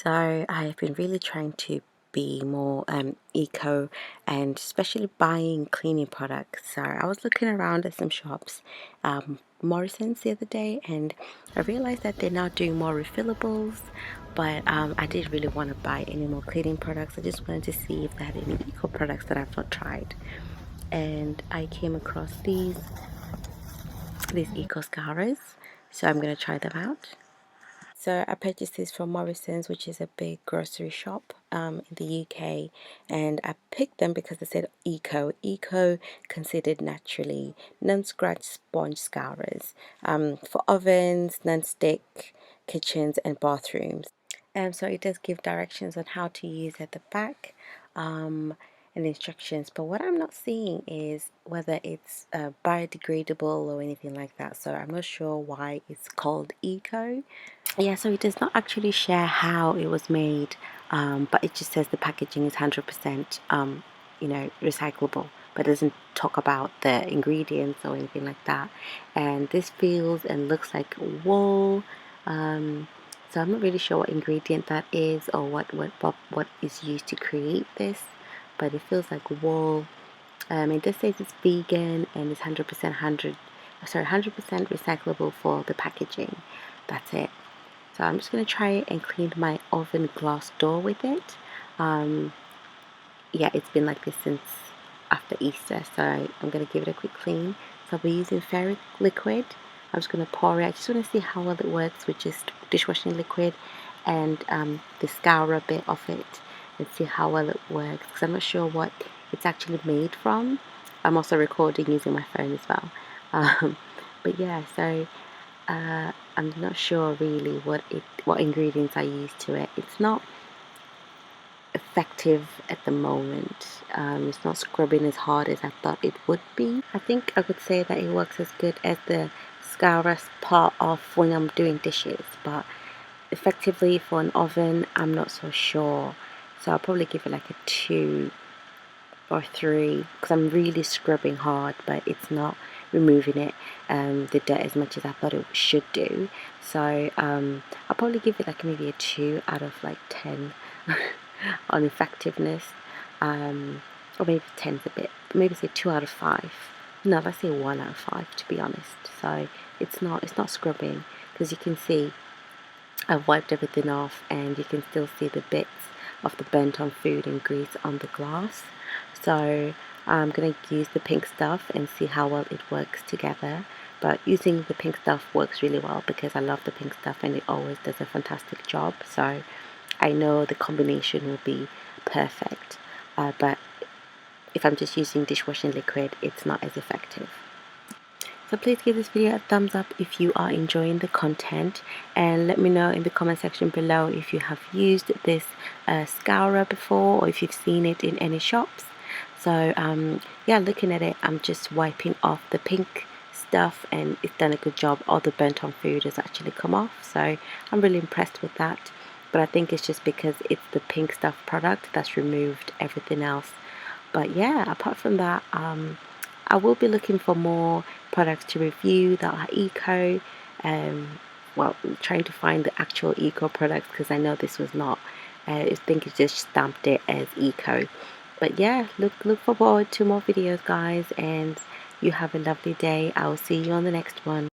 So I've been really trying to be more eco and especially buying cleaning products. So I was looking around at some shops, Morrison's the other day, and I realized that they're now doing more refillables. But I didn't really want to buy any more cleaning products. I just wanted to see if they had any eco products that I've not tried. And I came across these eco scourers, so I'm gonna try them out. So I purchased this from Morrison's, which is a big grocery shop in the UK, and I picked them because they said eco considered naturally non-scratch sponge scourers for ovens, non-stick kitchens and bathrooms. So it does give directions on how to use at the back, and instructions, but what I'm not seeing is whether it's biodegradable or anything like that, so I'm not sure why it's called eco. Yeah, so it does not actually share how it was made, but it just says the packaging is 100% recyclable, but doesn't talk about the ingredients or anything like that. And this feels and looks like wool, so I'm not really sure what ingredient that is or what is used to create this, but it feels like wool. It does say it's vegan and it's 100% recyclable for the packaging. That's it. So I'm just going to try it and clean my oven glass door with it. Yeah, it's been like this since after Easter, so I'm going to give it a quick clean. So I'll be using ferric liquid. I'm just going to pour it. I just want to see how well it works with just dishwashing liquid and the scourer bit of it, and see how well it works, because I'm not sure what it's actually made from. I'm also recording using my phone as well. But yeah, so I'm not sure really what ingredients I use to it. It's not effective at the moment. It's not scrubbing as hard as I thought it would be. I think I would say that it works as good as the scourer part of when I'm doing dishes, but effectively for an oven, I'm not so sure. So I'll probably give it like a 2 or 3, because I'm really scrubbing hard, but it's not removing the dirt as much as I thought it should do. So I'll probably give it like maybe a 2 out of like 10 on effectiveness, or maybe 10's a bit, maybe say 2 out of 5. No, let's say 1 out of 5 to be honest. So it's not scrubbing, because you can see I've wiped everything off and you can still see the bits of the burnt on food and grease on the glass. So I'm going to use the pink stuff and see how well it works together. But using the pink stuff works really well because I love the pink stuff and it always does a fantastic job. So I know the combination will be perfect. But if I'm just using dishwashing liquid, it's not as effective. So please give this video a thumbs up if you are enjoying the content, and let me know in the comment section below if you have used this scourer before or if you've seen it in any shops. So yeah, looking at it, I'm just wiping off the pink stuff and it's done a good job. All the burnt on food has actually come off, so I'm really impressed with that. But I think it's just because it's the pink stuff product that's removed everything else. But yeah, apart from that, I will be looking for more products to review that are eco. Well, trying to find the actual eco products, because I know this was not. I think it just stamped it as eco. But yeah, look forward to more videos, guys, and you have a lovely day. I will see you on the next one.